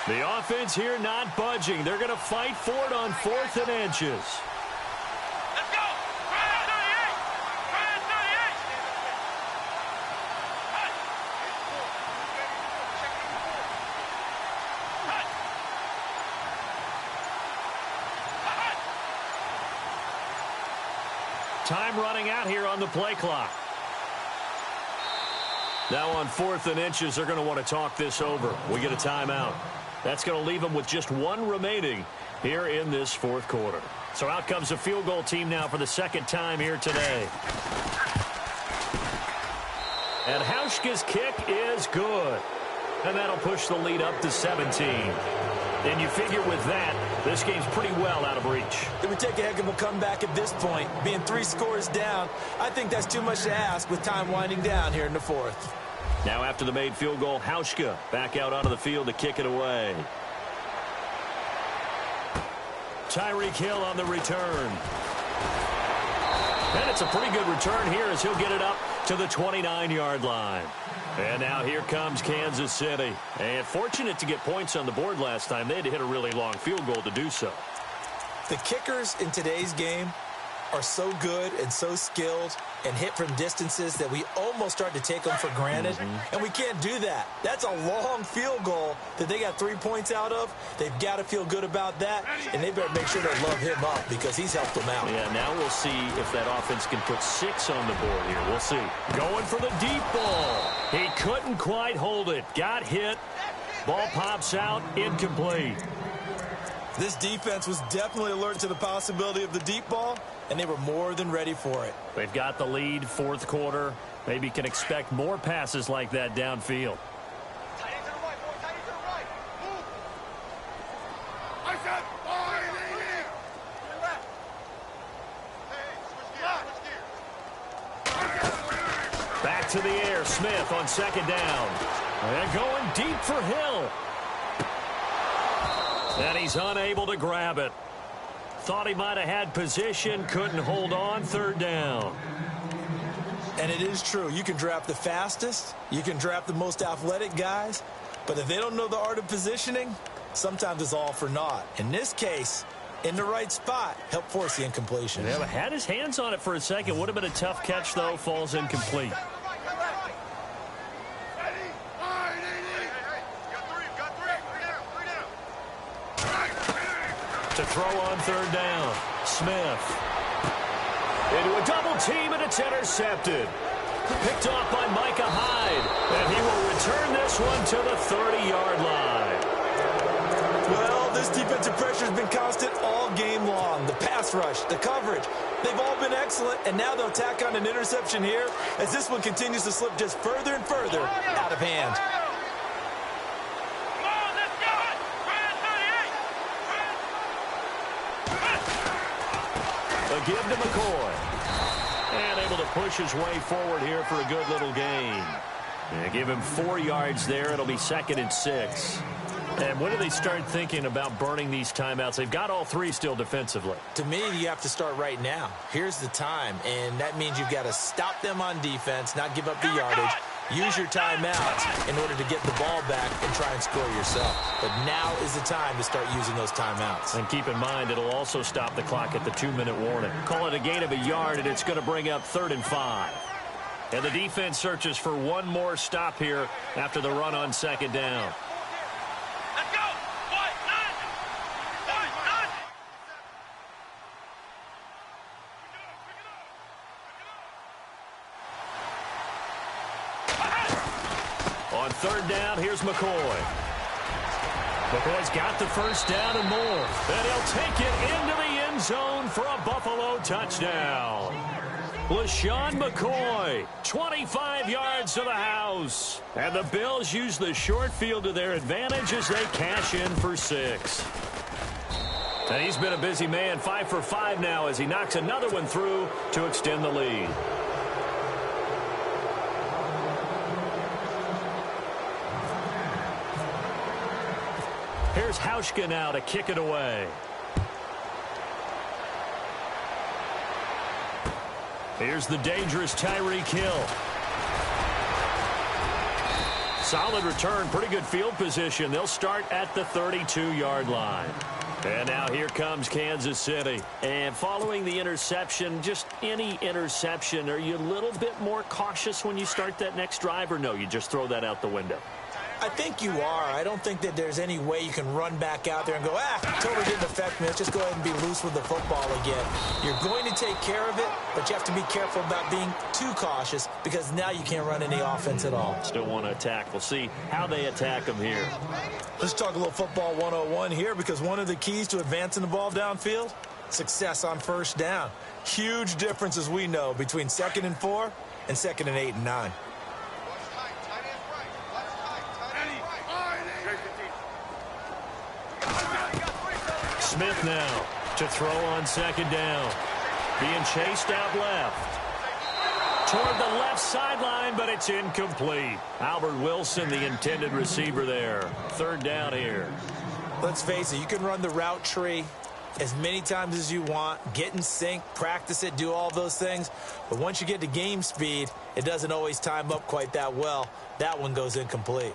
B: The offense here not budging. They're going to fight for it on 4th and inches.
E: Let's go. 38.
B: Time running out here on the play clock. Now on 4th and inches, they're going to want to talk this over. We get a timeout. That's going to leave them with just 1 remaining here in this 4th quarter. So out comes the field goal team now for the 2nd time here today. And Hauschka's kick is good. And that'll push the lead up to 17. And you figure with that, this game's pretty well out of reach.
C: It would take a heck of a comeback at this point. Being 3 scores down, I think that's too much to ask with time winding down here in the 4th.
B: Now after the made field goal, Hauschka back out onto the field to kick it away. Tyreek Hill on the return. And it's a pretty good return here as he'll get it up to the 29-yard line. And now here comes Kansas City. And fortunate to get points on the board last time. They had to hit a really long field goal to do so.
C: The kickers in today's game are so good and so skilled and hit from distances that we almost start to take them for granted. And we can't do that. That's a long field goal that they got 3 points out of. They've got to feel good about that, and they better make sure they love him up because he's helped them out.
B: Yeah, now we'll see if that offense can put 6 on the board here. We'll see. Going for the deep ball. He couldn't quite hold it. Got hit. Ball pops out. Incomplete.
C: This defense was definitely alert to the possibility of the deep ball, and they were more than ready for it.
B: They've got the lead, 4th quarter. Maybe can expect more passes like that downfield.
E: Tight end to the right, boy. Tight end to the right. Move.
A: I said, to
E: the left. Hey, switch gears.
B: Back to the air. Smith on 2nd down. And going deep for Hill. And he's unable to grab it. Thought he might have had position, couldn't hold on, 3rd down.
C: And it is true. You can draft the fastest, you can draft the most athletic guys, but if they don't know the art of positioning, sometimes it's all for naught. In this case, in the right spot, helped force the incompletion.
B: Yeah, but had his hands on it for a second. Would have been a tough catch, though. Falls incomplete. To throw on 3rd down. Smith. Into a double team, and it's intercepted. Picked off by Micah Hyde. And he will return this one to the 30-yard line.
C: Well, this defensive pressure has been constant all game long. The pass rush, the coverage, they've all been excellent, and now they'll tack on an interception here as this one continues to slip just further and further out of hand.
B: A give to McCoy. And able to push his way forward here for a good little gain. And give him 4 yards there. It'll be 2nd and 6. And when do they start thinking about burning these timeouts? They've got all three still defensively.
C: To me, you have to start right now. Here's the time, and that means you've got to stop them on defense, not give up the yardage, use your timeouts in order to get the ball back and try and score yourself. But now is the time to start using those timeouts.
B: And keep in mind, it'll also stop the clock at the 2-minute warning. Call it a gain of a yard, and it's going to bring up 3rd and 5. And the defense searches for one more stop here after the run on 2nd down.
E: Let's go.
B: On 3rd down, here's McCoy. McCoy's got the 1st down and more. And he'll take it into the end zone for a Buffalo touchdown. LaShawn McCoy, 25 yards to the house. And the Bills use the short field to their advantage as they cash in for 6. And he's been a busy man, 5 for 5 now as he knocks another one through to extend the lead. Here's Hauschka now to kick it away. Here's the dangerous Tyreek Hill. Solid return, pretty good field position. They'll start at the 32-yard line. And now here comes Kansas City. And following the interception, just any interception, are you a little bit more cautious when you start that next drive, or no, you just throw that out the window?
C: I think you are. I don't think that there's any way you can run back out there and go, totally didn't affect me. Let's just go ahead and be loose with the football again. You're going to take care of it, but you have to be careful about being too cautious because now you can't run any offense at all.
B: Still want to attack. We'll see how they attack them here.
C: Let's talk a little football 101 here because one of the keys to advancing the ball downfield, success on 1st down. Huge difference, as we know, between 2nd and 4 and 2nd and 8 and 9.
B: Smith now to throw on 2nd down. Being chased out left. Toward the left sideline, but it's incomplete. Albert Wilson, the intended receiver there. 3rd down here.
C: Let's face it, you can run the route tree as many times as you want, get in sync, practice it, do all those things. But once you get to game speed, it doesn't always time up quite that well. That one goes incomplete.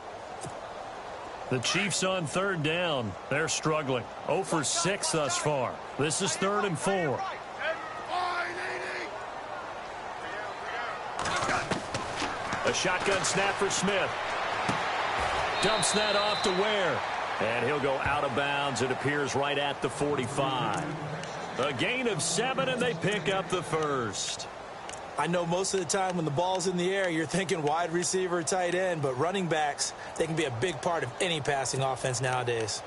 B: The Chiefs on 3rd down. They're struggling. 0 for 6 thus far. This is 3rd and 4. A shotgun snap for Smith. Dumps that off to Ware. And he'll go out of bounds. It appears right at the 45. A gain of 7, and they pick up the 1st.
C: I know most of the time when the ball's in the air, you're thinking wide receiver, tight end, but running backs, they can be a big part of any passing offense nowadays.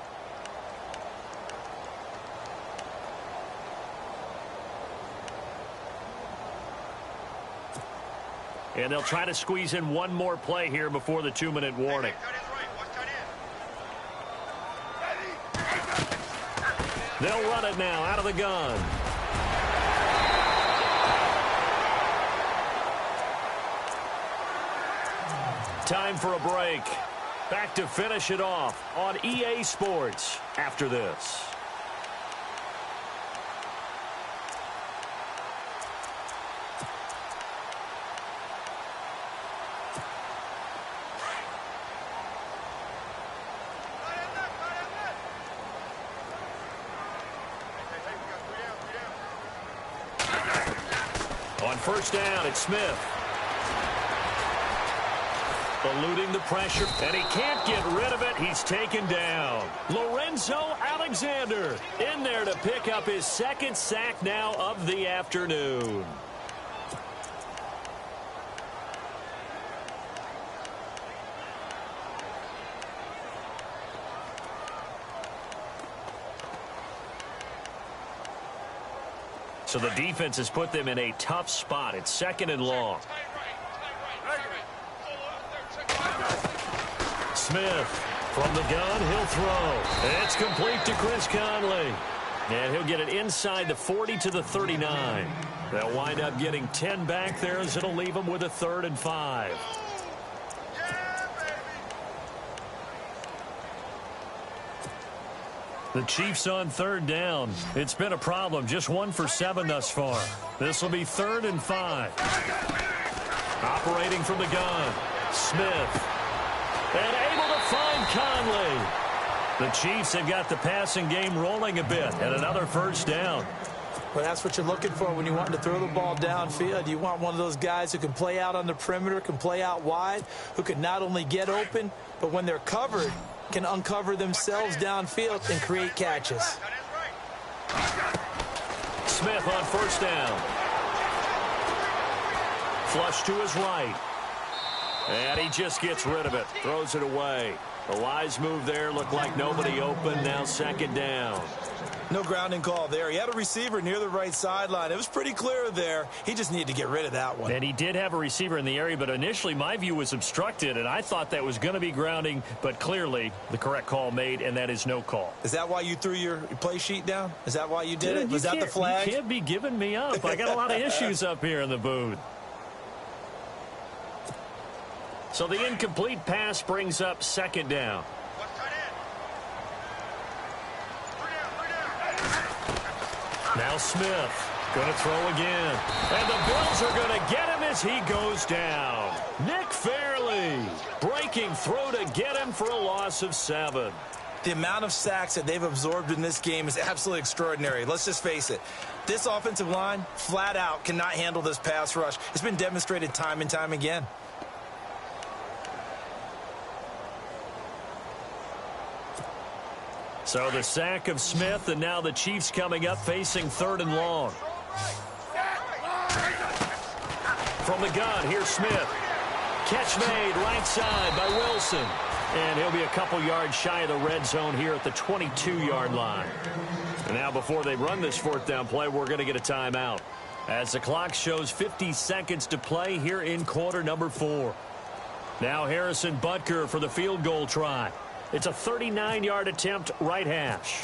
B: And they'll try to squeeze in one more play here before the 2-minute warning. They'll run it now out of the gun. Time for a break. Back to finish it off on EA Sports after this. On 1st down, it's Smith. Eluding the pressure, and he can't get rid of it. He's taken down. Lorenzo Alexander in there to pick up his 2nd sack now of the afternoon. So the defense has put them in a tough spot. It's 2nd and long. Smith from the gun, he'll throw. It's complete to Chris Conley. And he'll get it inside the 40 to the 39. They'll wind up getting 10 back there as it'll leave them with a 3rd and 5.
D: The Chiefs on third down. It's been a problem. Just 1 for 7 thus far. This will be 3rd and 5. Operating from the gun. Smith. And able to find Conley. The Chiefs have got the passing game rolling a bit. And another first down.
C: Well, that's what you're looking for when you want to throw the ball downfield. You want one of those guys who can play out on the perimeter, can play out wide, who can not only get open, but when they're covered, can uncover themselves downfield and create catches.
D: Smith on first down. Flush to his right. And he just gets rid of it. Throws it away. A wise move there. Looked like nobody open. Now 2nd down.
C: No grounding call there. He had a receiver near the right sideline. It was pretty clear there. He just needed to get rid of that one.
D: And he did have a receiver in the area, but initially my view was obstructed, and I thought that was going to be grounding, but clearly the correct call made, and that is no call.
C: Is that why you threw your play sheet down? Is that why you did it? Was that the flag?
D: You can't be giving me up. I got a lot of issues up here in the booth. So the incomplete pass brings up 2nd down. Now Smith going to throw again. And the Bills are going to get him as he goes down. Nick Fairley breaking through to get him for a loss of 7.
C: The amount of sacks that they've absorbed in this game is absolutely extraordinary. Let's just face it. This offensive line, flat out, cannot handle this pass rush. It's been demonstrated time and time again.
D: So the sack of Smith, and now the Chiefs coming up facing 3rd and long. From the gun, here's Smith. Catch made right side by Wilson. And he'll be a couple yards shy of the red zone here at the 22-yard line. And now before they run this 4th down play, we're going to get a timeout. As the clock shows 50 seconds to play here in quarter number 4. Now Harrison Butker for the field goal try. It's a 39-yard attempt, right hash.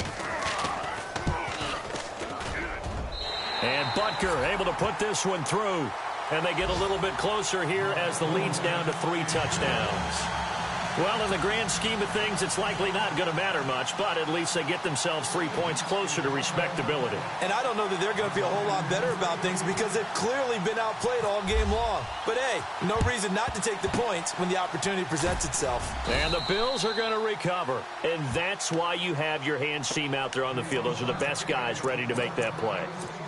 D: And Butker able to put this one through. And they get a little bit closer here as the lead's down to 3 touchdowns. Well, in the grand scheme of things, it's likely not going to matter much, but at least they get themselves 3 points closer to respectability.
C: And I don't know that they're going to feel a whole lot better about things because they've clearly been outplayed all game long. But, hey, no reason not to take the points when the opportunity presents itself.
D: And the Bills are going to recover. And that's why you have your hands team out there on the field. Those are the best guys ready to make that play.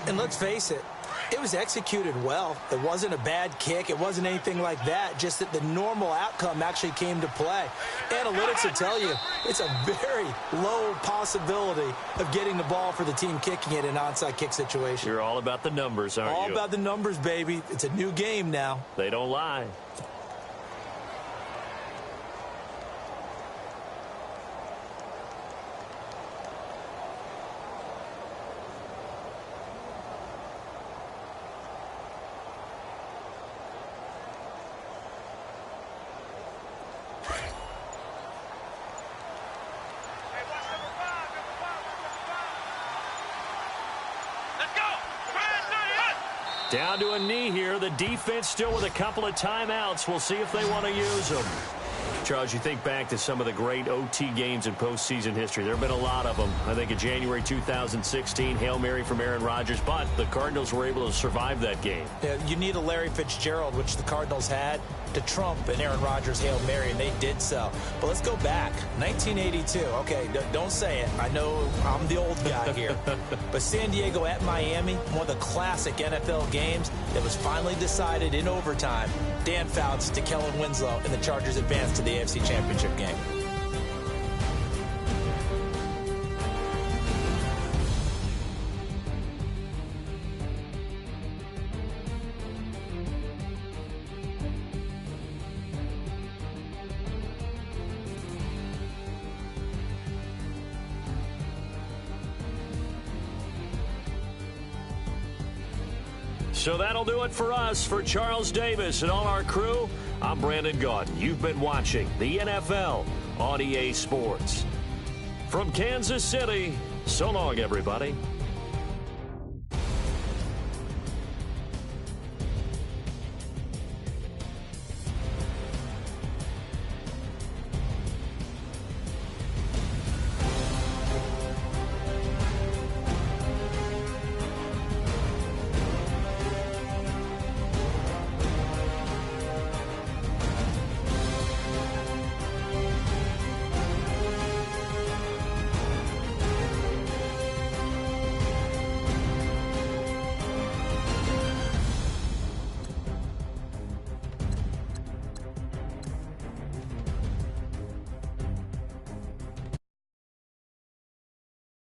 C: And let's face it. It was executed well. It wasn't a bad kick. It wasn't anything like that. Just that the normal outcome actually came to play. Analytics will tell you it's a very low possibility of getting the ball for the team kicking it in an onside kick situation.
D: You're all about the numbers, aren't you?
C: All about the numbers, baby. It's a new game now.
D: They don't lie. Down to a knee here. The defense still with a couple of timeouts. We'll see if they want to use them. Charles, you think back to some of the great OT games in postseason history. There have been a lot of them. I think in January 2016, Hail Mary from Aaron Rodgers, but the Cardinals were able to survive that game.
C: Yeah, you need a Larry Fitzgerald, which the Cardinals had, to trump an Aaron Rodgers Hail Mary, and they did so. But let's go back. 1982. Okay, don't say it. I know I'm the old guy here. But San Diego at Miami, one of the classic NFL games that was finally decided in overtime. Dan Fouts to Kellen Winslow, and the Chargers advanced to the AFC Championship game.
D: So that'll do it for us. For Charles Davis and all our crew, I'm Brandon Gaudin. You've been watching the NFL on EA Sports. From Kansas City, so long, everybody.